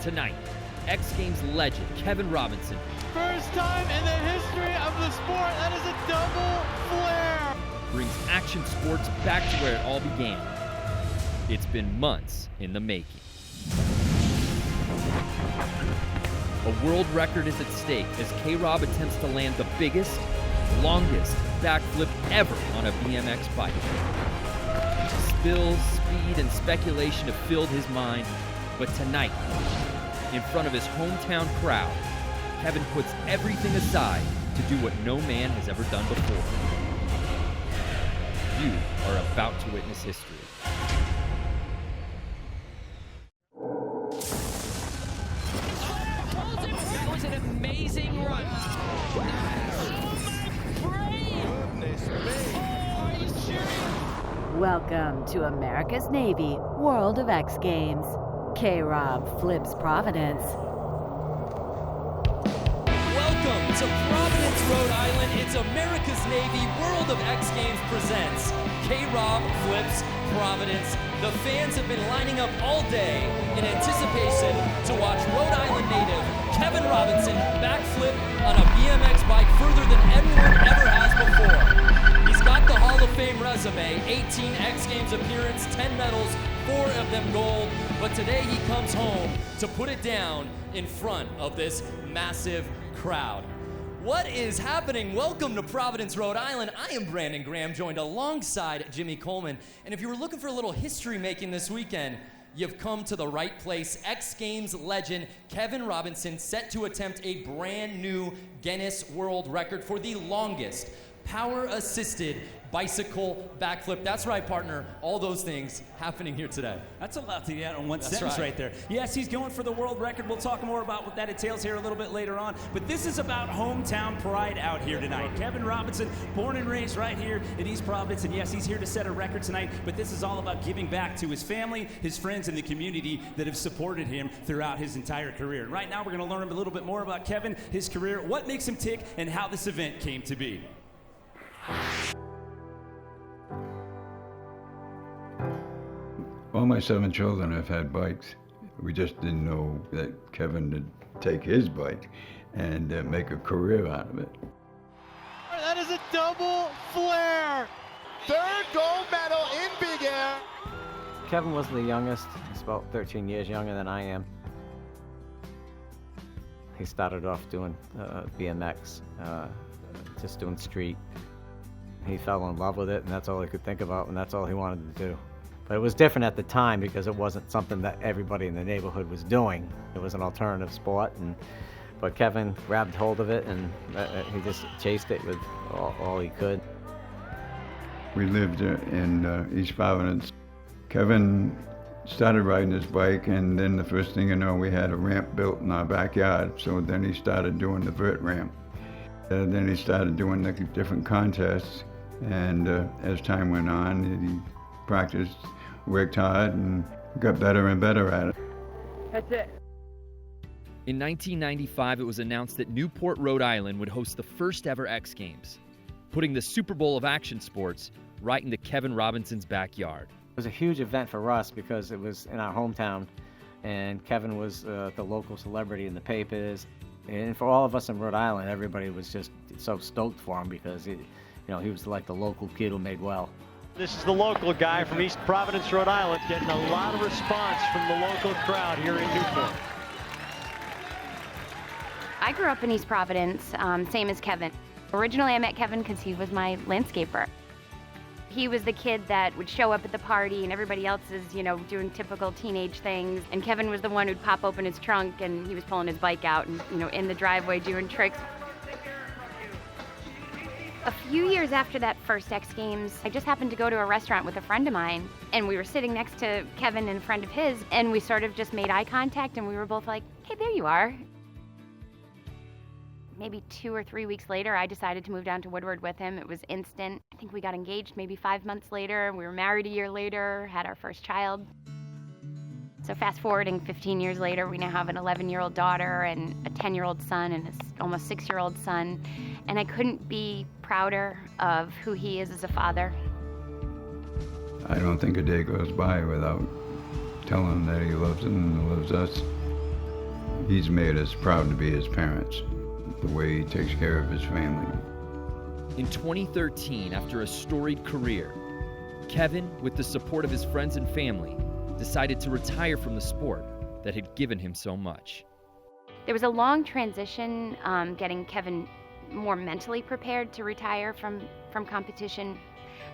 Tonight, X Games legend Kevin Robinson. First time in the history of the sport, that is a double flare. Brings action sports back to where it all began. It's been months in the making. A world record is at stake as K-Rob attempts to land the biggest, longest backflip ever on a BMX bike. Spills, speed, and speculation have filled his mind, but tonight, in front of his hometown crowd, Kevin puts everything aside to do what no man has ever done before. You are about to witness history. That was an amazing run. Welcome to America's Navy World of X Games. K-Rob flips Providence. Welcome to Providence, Rhode Island. It's America's Navy World of X Games presents K-Rob flips Providence. The fans have been lining up all day in anticipation to watch Rhode Island native Kevin Robinson backflip on a BMX bike further than anyone ever has before. He's got the Hall of Fame resume, 18 X Games appearance, 10 medals, 4 of them gold, but today he comes home to put it down in front of this massive crowd. What is happening? Welcome to Providence, Rhode Island. I am Brandon Graham, joined alongside Jimmy Coleman. And if you were looking for a little history making this weekend, you've come to the right place. X Games legend Kevin Robinson set to attempt a brand new Guinness World Record for the longest power-assisted bicycle backflip. That's right, partner. All those things happening here today. That's a lot to get on one That's sentence right there. Yes, he's going for the world record. We'll talk more about what that entails here a little bit later on. But this is about hometown pride out here tonight. Kevin Robinson, born and raised right here in East Providence. And yes, he's here to set a record tonight. But this is all about giving back to his family, his friends, and the community that have supported him throughout his entire career. And right now, we're going to learn a little bit more about Kevin, his career, what makes him tick, and how this event came to be. All my 7 children have had bikes. We just didn't know that Kevin would take his bike and make a career out of it. That is a double flare. Third gold medal in Big Air. Kevin was the youngest. He's about 13 years younger than I am. He started off doing BMX, just doing street. He fell in love with it, and that's all he could think about, and that's all he wanted to do. But it was different at the time because it wasn't something that everybody in the neighborhood was doing. It was an alternative sport, but Kevin grabbed hold of it, and he just chased it with all he could. We lived in East Providence. Kevin started riding his bike, and then the first thing you know, we had a ramp built in our backyard. So then he started doing the vert ramp. Then he started doing the different contests, and as time went on, he practiced, worked hard, and got better and better at it. That's it. In 1995, it was announced that Newport, Rhode Island would host the first ever X Games, putting the Super Bowl of action sports right into Kevin Robinson's backyard. It was a huge event for us because it was in our hometown, and Kevin was the local celebrity in the papers. And for all of us in Rhode Island, everybody was just so stoked for him because he was like the local kid who made well. This is the local guy from East Providence, Rhode Island, getting a lot of response from the local crowd here in Newport. I grew up in East Providence, same as Kevin. Originally, I met Kevin because he was my landscaper. He was the kid that would show up at the party and everybody else is, doing typical teenage things. And Kevin was the one who'd pop open his trunk and he was pulling his bike out and, in the driveway doing tricks. A few years after that first X Games, I just happened to go to a restaurant with a friend of mine, and we were sitting next to Kevin and a friend of his, and we sort of just made eye contact, and we were both like, hey, there you are. Maybe 2 or 3 weeks later, I decided to move down to Woodward with him. It was instant. I think we got engaged maybe 5 months later. We were married a year later, had our first child. So fast forwarding 15 years later, we now have an 11-year-old daughter and a 10-year-old son and an almost 6-year-old son. And I couldn't be prouder of who he is as a father. I don't think a day goes by without telling him that he loves him and loves us. He's made us proud to be his parents, the way he takes care of his family. In 2013, after a storied career, Kevin, with the support of his friends and family, decided to retire from the sport that had given him so much. There was a long transition getting Kevin more mentally prepared to retire from competition.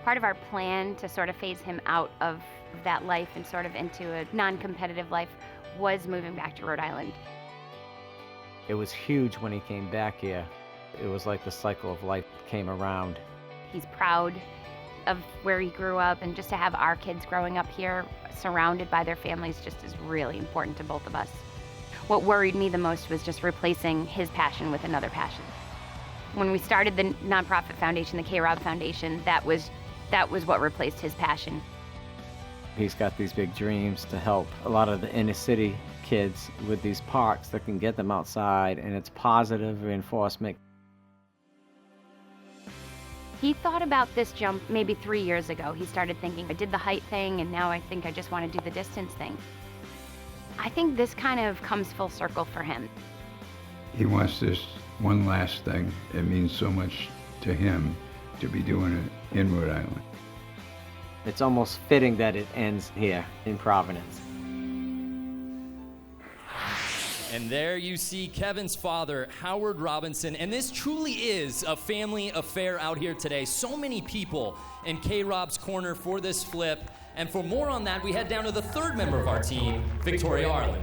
Part of our plan to sort of phase him out of that life and sort of into a non-competitive life was moving back to Rhode Island. It was huge when he came back here. It was like the cycle of life came around. He's proud of where he grew up, and just to have our kids growing up here surrounded by their families just is really important to both of us. What worried me the most was just replacing his passion with another passion. When we started the nonprofit foundation, the K-Rob Foundation, that was what replaced his passion. He's got these big dreams to help a lot of the inner city kids with these parks that can get them outside, and it's positive reinforcement. He thought about this jump maybe 3 years ago. He started thinking, I did the height thing, and now I think I just want to do the distance thing. I think this kind of comes full circle for him. He wants this one last thing. It means so much to him to be doing it in Rhode Island. It's almost fitting that it ends here in Providence. And there you see Kevin's father, Howard Robinson, and this truly is a family affair out here today. So many people in K-Rob's corner for this flip. And for more on that, we head down to the third member of our team, Victoria Arlen.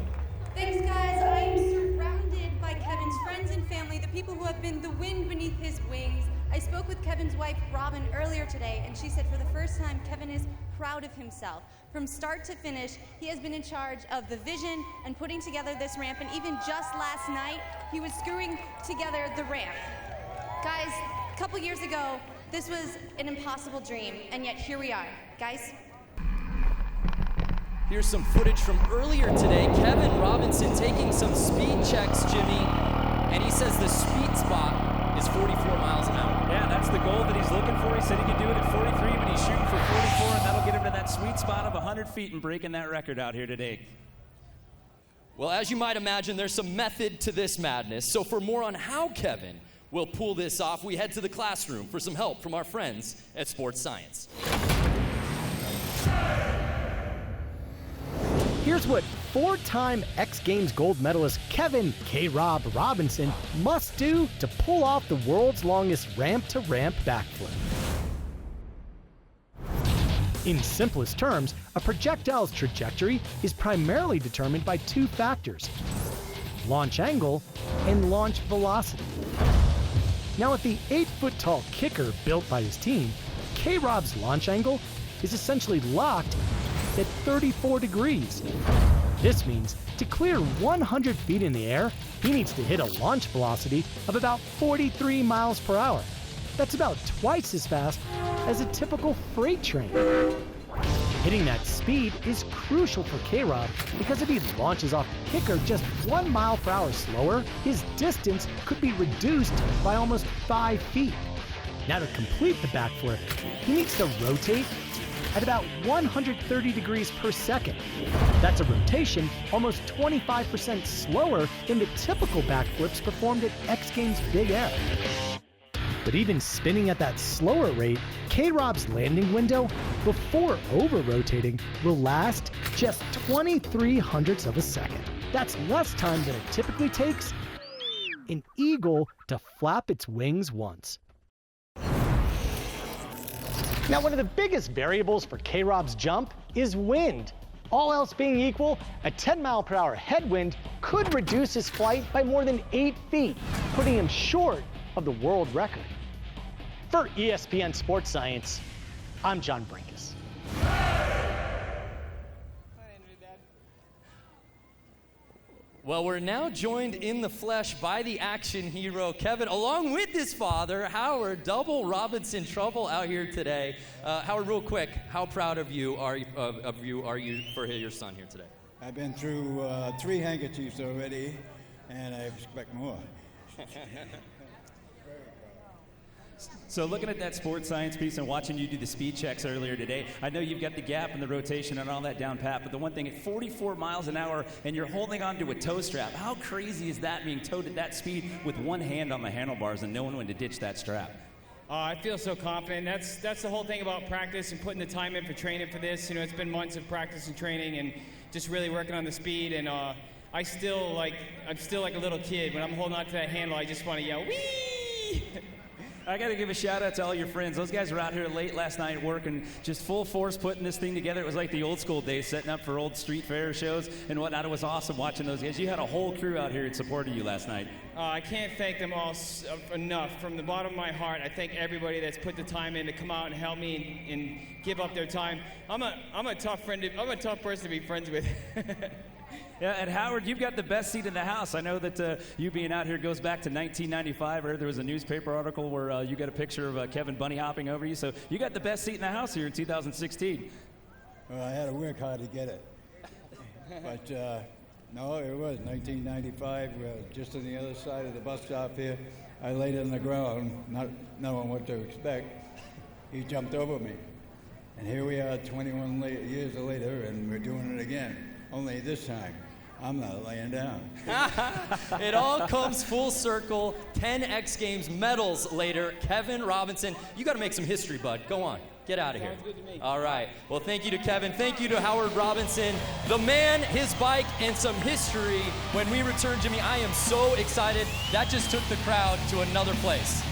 Thanks, guys. I am surrounded by Kevin's friends and family, the people who have been the wind beneath his wings. I spoke with Kevin's wife, Robin, earlier today, and she said for the first time, Kevin is proud of himself. From start to finish, he has been in charge of the vision and putting together this ramp, and even just last night, he was screwing together the ramp. Guys, a couple years ago, this was an impossible dream, and yet here we are. Guys? Here's some footage from earlier today. Kevin Robinson taking some speed checks, Jimmy, and he says the speed spot is 44 miles an hour. Yeah, that's the goal that he's looking for. He said he could do it at 43, but he's shooting for 44, and that'll get him to that sweet spot of 100 feet and breaking that record out here today. Well, as you might imagine, there's some method to this madness. So for more on how Kevin will pull this off, we head to the classroom for some help from our friends at Sports Science. Here's what four-time X Games gold medalist Kevin K-Rob Robinson must do to pull off the world's longest ramp-to-ramp backflip. In simplest terms, a projectile's trajectory is primarily determined by two factors: launch angle and launch velocity. Now, with the 8-foot-tall kicker built by his team, K-Rob's launch angle is essentially locked at 34 degrees. This means to clear 100 feet in the air, he needs to hit a launch velocity of about 43 miles per hour. That's about twice as fast as a typical freight train. Hitting that speed is crucial for K-Rob because if he launches off the kicker just 1 mile per hour slower, his distance could be reduced by almost 5 feet. Now, to complete the backflip, he needs to rotate at about 130 degrees per second. That's a rotation almost 25% slower than the typical backflips performed at X Games Big Air. But even spinning at that slower rate, K-Rob's landing window before over-rotating will last just 23 hundredths of a second. That's less time than it typically takes an eagle to flap its wings once. Now, one of the biggest variables for K-Rob's jump is wind. All else being equal, a 10-mile-per-hour headwind could reduce his flight by more than 8 feet, putting him short of the world record. For ESPN Sports Science, I'm John Brinkus. Well, we're now joined in the flesh by the action hero, Kevin, along with his father, Howard. Double Robinson trouble out here today. Howard, real quick, how proud of you are you for your son here today? I've been through 3 handkerchiefs already, and I expect more. So looking at that sports science piece and watching you do the speed checks earlier today, I know you've got the gap and the rotation and all that down pat, but the one thing at 44 miles an hour and you're holding on to a toe strap, how crazy is that being towed at that speed with one hand on the handlebars and knowing when to ditch that strap? I feel so confident. That's the whole thing about practice and putting the time in for training for this. You know, it's been months of practice and training and just really working on the speed. And I'm still like a little kid. When I'm holding on to that handle, I just want to yell, whee! I got to give a shout out to all your friends. Those guys were out here late last night working just full force putting this thing together. It was like the old school days, setting up for old street fair shows and whatnot. It was awesome watching those guys. You had a whole crew out here in support of you last night. I can't thank them all enough. From the bottom of my heart, I thank everybody that's put the time in to come out and help me and give up their time. I'm a tough person to be friends with. Yeah, and Howard, you've got the best seat in the house. I know that you being out here goes back to 1995. I heard there was a newspaper article where you got a picture of Kevin bunny hopping over you. So you got the best seat in the house here in 2016. Well, I had to work hard to get it. But no, it was 1995, just on the other side of the bus stop here. I laid on the ground, not knowing what to expect. He jumped over me. And here we are 21 years later, and we're doing it again. Only this time, I'm not laying down. It all comes full circle. 10 X Games medals later. Kevin Robinson, you got to make some history, bud. Go on. Get out of here. Sounds good to me. All right. Well, thank you to Kevin. Thank you to Howard Robinson. The man, his bike, and some history. When we return, Jimmy, I am so excited. That just took the crowd to another place.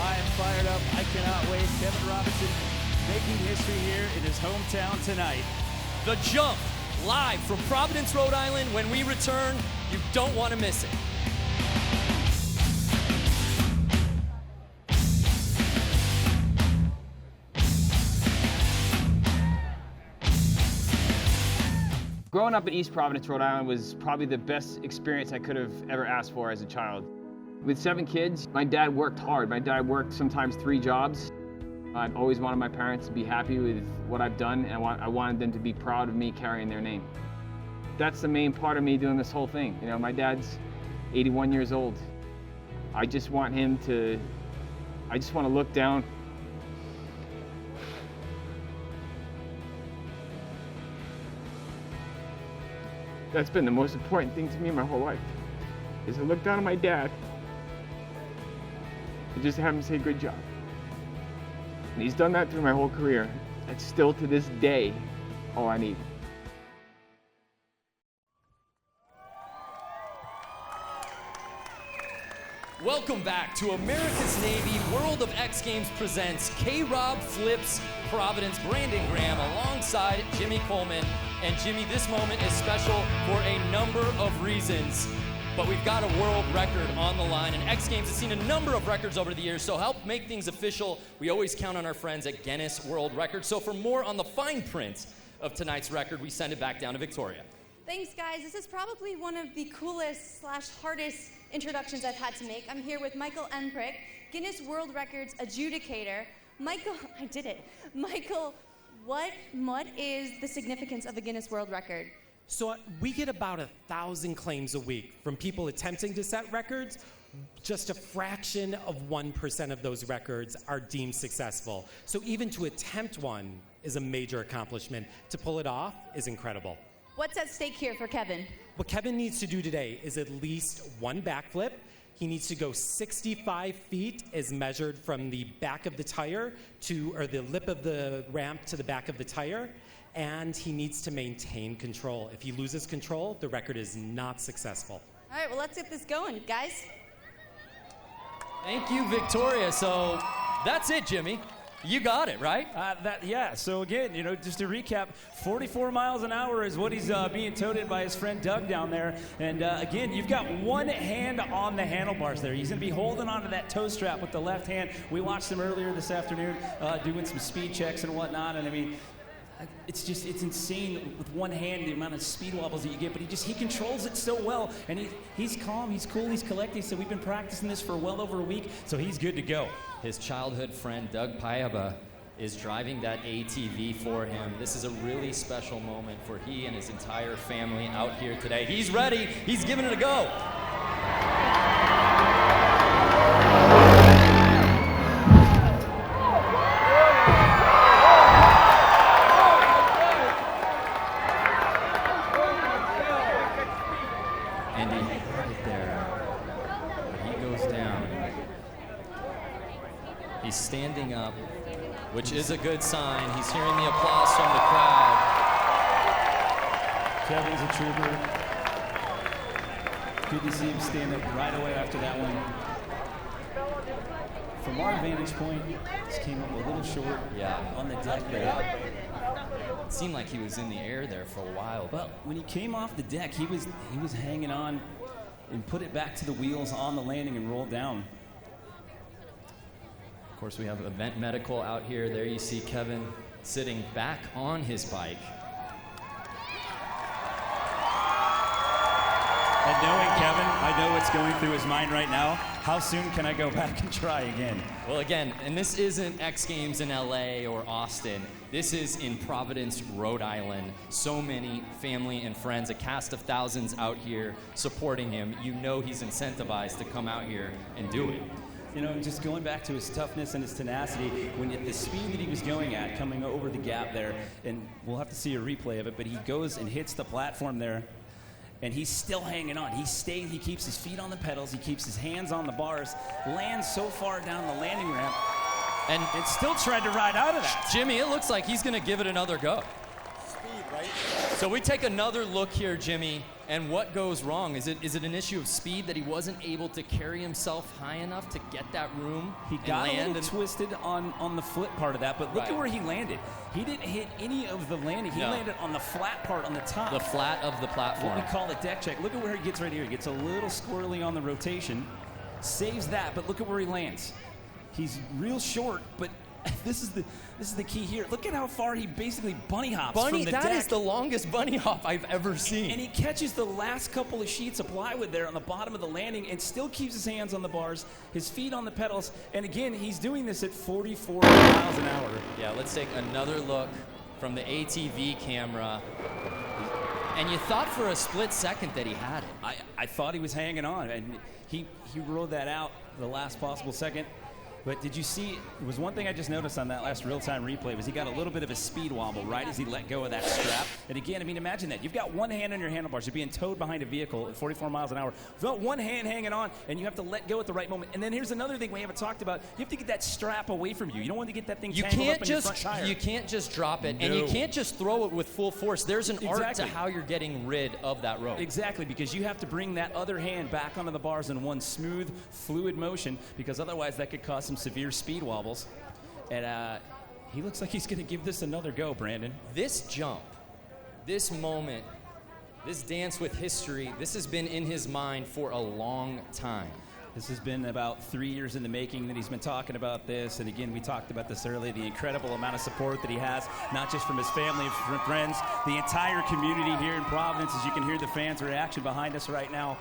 I am fired up. I cannot wait. Kevin Robinson making history here in his hometown tonight. The Jump, live from Providence, Rhode Island. When we return, you don't want to miss it. Growing up in East Providence, Rhode Island was probably the best experience I could have ever asked for as a child. With 7 kids, my dad worked hard. My dad worked sometimes 3 jobs. I've always wanted my parents to be happy with what I've done, and I wanted them to be proud of me carrying their name. That's the main part of me doing this whole thing. You know, my dad's 81 years old. I just want to look down. That's been the most important thing to me my whole life, is to look down at my dad and just have him say good job. And he's done that through my whole career. That's still to this day all I need. Welcome back to America's Navy World of X Games presents K-Rob Flips Providence. Brandon Graham alongside Jimmy Coleman. And Jimmy, this moment is special for a number of reasons. But we've got a world record on the line, and X Games has seen a number of records over the years, so help make things official. We always count on our friends at Guinness World Records. So for more on the fine print of tonight's record, we send it back down to Victoria. Thanks, guys. This is probably one of the coolest/hardest introductions I've had to make. I'm here with Michael Emprick, Guinness World Records adjudicator. Michael, I did it. Michael, what is the significance of a Guinness World Record? So we get about 1,000 claims a week from people attempting to set records. Just a fraction of 1% of those records are deemed successful. So even to attempt one is a major accomplishment. To pull it off is incredible. What's at stake here for Kevin? What Kevin needs to do today is at least 1 backflip. He needs to go 65 feet as measured from the back of the tire or the lip of the ramp to the back of the tire. And he needs to maintain control. If he loses control, the record is not successful. All right, well, let's get this going, guys. Thank you, Victoria. So that's it, Jimmy. You got it, right? Yeah, so again, just to recap, 44 miles an hour is what he's being toted by his friend Doug down there. And again, you've got one hand on the handlebars there. He's going to be holding onto that toe strap with the left hand. We watched him earlier this afternoon doing some speed checks and whatnot. And I mean, it's insane with one hand the amount of speed wobbles that you get, but he controls it so well, and he's calm, he's cool, he's collected. So we've been practicing this for well over a week, so he's good to go. His childhood friend Doug Paiva is driving that ATV for him. This is a really special moment for he and his entire family out here today. He's ready, he's giving it a go. He's standing up, which is a good sign. He's hearing the applause from the crowd. Kevin's a trooper. Good to see him stand up right away after that one. From our vantage point, this came up a little short on the deck there. It seemed like he was in the air there for a while. Well, when he came off the deck, he was hanging on and put it back to the wheels on the landing and rolled down. Of course, we have event medical out here. There you see Kevin sitting back on his bike. And knowing Kevin, I know what's going through his mind right now. How soon can I go back and try again? Well, again, and this isn't X Games in LA or Austin. This is in Providence, Rhode Island. So many family and friends, a cast of thousands out here supporting him. You know he's incentivized to come out here and do it. You know, just going back to his toughness and his tenacity, when at the speed that he was going at, coming over the gap there, and we'll have to see a replay of it, but he goes and hits the platform there, and he's still hanging on. He keeps his feet on the pedals, he keeps his hands on the bars, lands so far down the landing ramp, and still tried to ride out of that. Jimmy, it looks like he's gonna give it another go. Speed, right? So we take another look here, Jimmy, and what goes wrong? Is it an issue of speed that he wasn't able to carry himself high enough to get that room? He got a little twisted on the flip part of that, but look at where he landed. He didn't hit any of the landing. He landed on the flat part on the top. The flat of the platform. What we call a deck check. Look at where he gets right here. He gets a little squirrely on the rotation, saves that, but look at where he lands. He's real short, but this is the key here. Look at how far he basically bunny hops from the deck. That is the longest bunny hop I've ever seen. And he catches the last couple of sheets of plywood there on the bottom of the landing and still keeps his hands on the bars, his feet on the pedals, and again, he's doing this at 44 miles an hour. Yeah, let's take another look from the ATV camera. And you thought for a split second that he had it. I thought he was hanging on, and he rode that out the last possible second. But did you see, there was one thing I just noticed on that last real-time replay was he got a little bit of a speed wobble right as he let go of that strap. And again, I mean, imagine that. You've got one hand on your handlebars. You're being towed behind a vehicle at 44 miles an hour. You've got one hand hanging on, and you have to let go at the right moment. And then here's another thing we haven't talked about. You have to get that strap away from you. You don't want to get that thing tangled up in your front tire. You can't just drop it, and you can't just throw it with full force. There's an art to how you're getting rid of that rope. Exactly, because you have to bring that other hand back onto the bars in one smooth, fluid motion, because otherwise that could cause some severe speed wobbles. And he looks like he's going to give this another go, Brandon. This jump, this moment, this dance with history, this has been in his mind for a long time. This has been about 3 years in the making that he's been talking about this. And again, we talked about this earlier, the incredible amount of support that he has, not just from his family and from friends, the entire community here in Providence, as you can hear the fans' reaction behind us right now.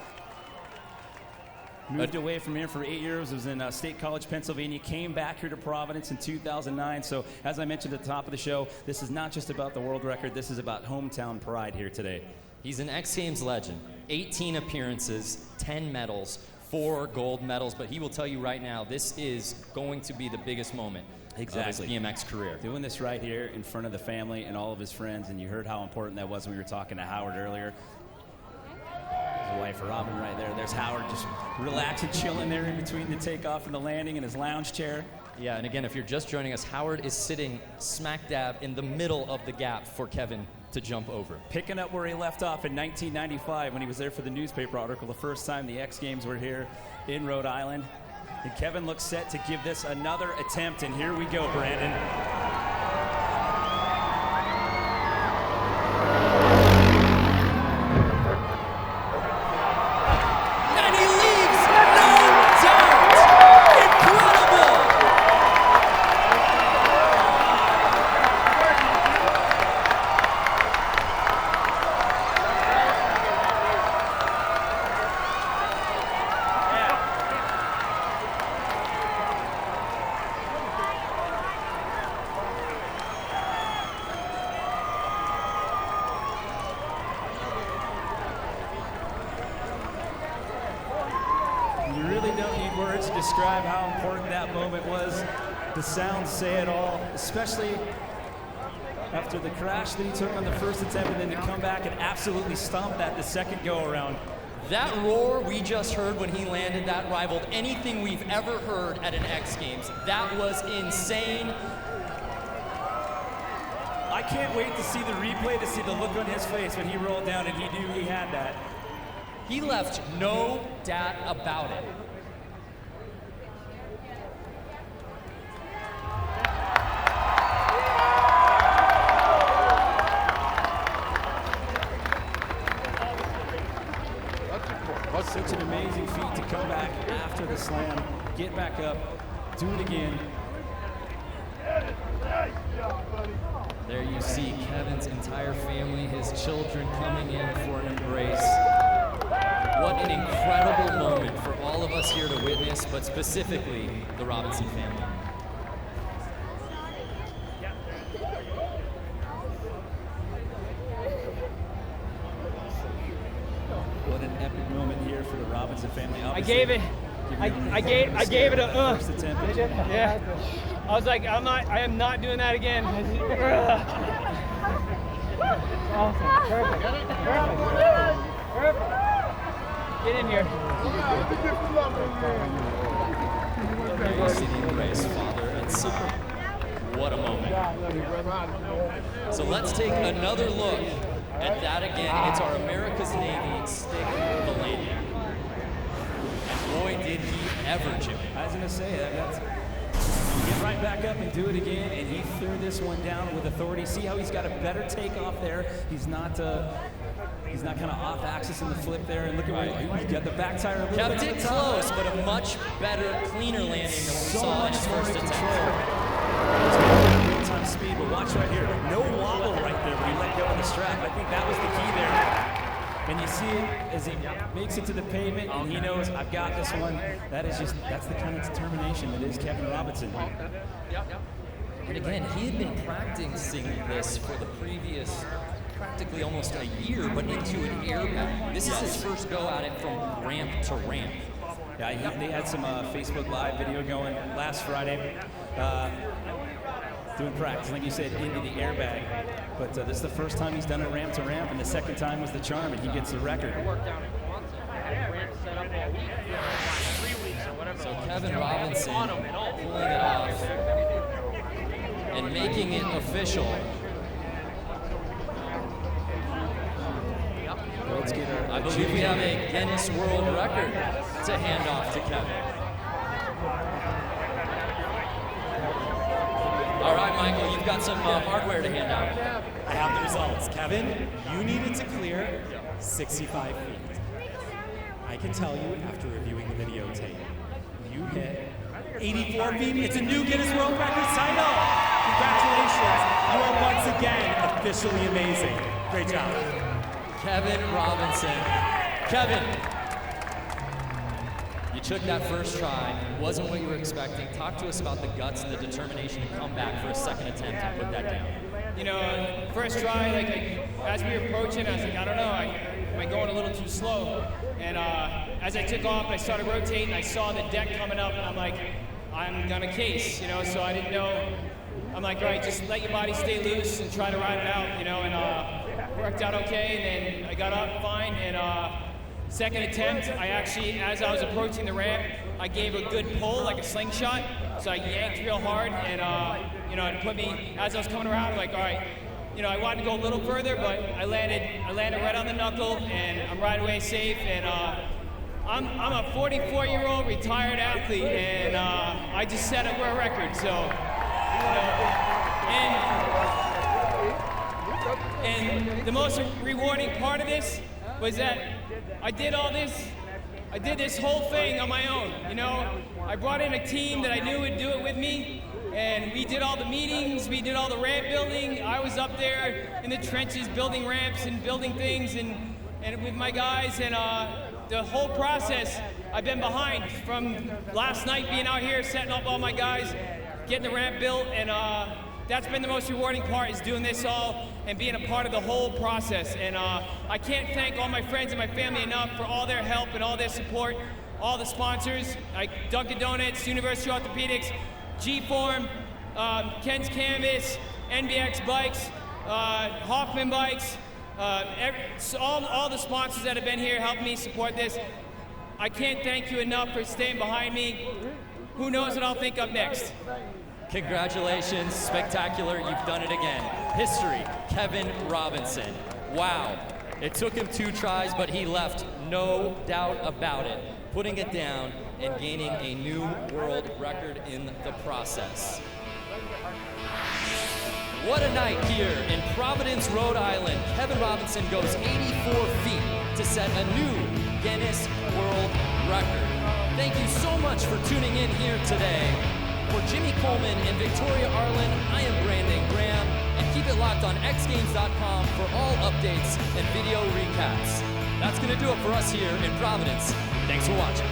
Moved away from here for 8 years. Was in State College, Pennsylvania. Came back here to Providence in 2009. So, as I mentioned at the top of the show, this is not just about the world record. This is about hometown pride here today. He's an X Games legend. 18 appearances, 10 medals, 4 gold medals. But he will tell you right now, this is going to be the biggest moment of his BMX career. Doing this right here in front of the family and all of his friends. And you heard how important that was when we were talking to Howard earlier. His wife, Robin, right there. There's Howard just relaxing, chilling there in between the takeoff and the landing in his lounge chair. Yeah, and again, if you're just joining us, Howard is sitting smack dab in the middle of the gap for Kevin to jump over. Picking up where he left off in 1995 when he was there for the newspaper article, the first time the X Games were here in Rhode Island. And Kevin looks set to give this another attempt, and here we go, Brandon. Describe how important that moment was. The sounds say it all, especially after the crash that he took on the first attempt, and then to come back and absolutely stomp that the second go around. That roar we just heard when he landed that rivaled anything we've ever heard at an X Games. That was insane. I can't wait to see the replay, to see the look on his face when he rolled down and he knew he had that. He left no doubt about it. Such an amazing feat to come back after the slam, get back up, do it again. There you see Kevin's entire family, his children coming in for an embrace. What an incredible moment for all of us here to witness, but specifically the Robinson family. What an epic moment here for the Robinson family. I gave it a first attempt. Yeah. I was like, I am not doing that again. Awesome. Perfect. Get in here. There you see the embrace, father and son. What a moment. So let's take another look at that again. It's our America's Navy stick the landing. And boy, did he ever, Jimmy. I was going to say, that's... Get right back up and do it again, and he threw this one down with authority. See how he's got a better takeoff there. He's not kind of off axis in the flip there. And look at where he got the back tire a little kept bit it close, but a much better, cleaner landing than we saw in his first attempt. Real-time speed, but watch right here. No wobble right there when he let go of the strap. I think that was the key there. And you see it as he makes it to the pavement, and he knows, I've got this one. That's the kind of determination that is Kevin Robinson. And again, he had been practicing this for the previous practically almost a year, but into an airbag. This is his first go at it from ramp to ramp. Yeah, they had some Facebook Live video going last Friday. Doing practice, like you said, into the airbag. But this is the first time he's done it ramp to ramp, and the second time was the charm, and he gets the record. So Kevin Robinson pulling it off and making it official. I believe we have a Guinness World Record to hand off to Kevin. All right, Michael, you've got some hardware to hand out. I have the results. Kevin, you needed to clear 65 feet. I can tell you, after reviewing the videotape, you hit 84 feet. It's a new Guinness World Record title. Congratulations. You are once again officially amazing. Great job. Kevin Robinson. Kevin, you took that first try. It wasn't what you were expecting. Talk to us about the guts and the determination to come back for a second attempt and put that down. You know, first try, as we were approaching, I was like, I don't know, am I going a little too slow? And as I took off and I started rotating, I saw the deck coming up, and I'm like, I'm gonna case, so I didn't know. I'm like, all right, just let your body stay loose and try to ride it out, and worked out okay, and then I got up fine, and second attempt, I actually, as I was approaching the ramp, I gave a good pull, like a slingshot, so I yanked real hard, and it put me, as I was coming around, I'm like, all right, I wanted to go a little further, but I landed right on the knuckle, and I'm right away safe, and I'm a 44-year-old retired athlete, and I just set a world record, so, and the most rewarding part of this was that I did this whole thing on my own, I brought in a team that I knew would do it with me, and we did all the meetings, we did all the ramp building. I was up there in the trenches building ramps and building things and with my guys, and the whole process I've been behind from last night being out here setting up all my guys, getting the ramp built, and that's been the most rewarding part, is doing this all and being a part of the whole process. And I can't thank all my friends and my family enough for all their help and all their support, all the sponsors like Dunkin' Donuts, University Orthopedics, G-Form, Ken's Canvas, NBX Bikes, Hoffman Bikes, All the sponsors that have been here helping me support this. I can't thank you enough for staying behind me. Who knows what I'll think up next? Congratulations, spectacular, you've done it again. History, Kevin Robinson. Wow, it took him 2 tries, but he left, no doubt about it, putting it down and gaining a new world record in the process. What a night here in Providence, Rhode Island. Kevin Robinson goes 84 feet to set a new Guinness World Record. Thank you so much for tuning in here today. For Jimmy Coleman and Victoria Arlen, I am Brandon Graham, and keep it locked on XGames.com for all updates and video recaps. That's going to do it for us here in Providence. Thanks for watching.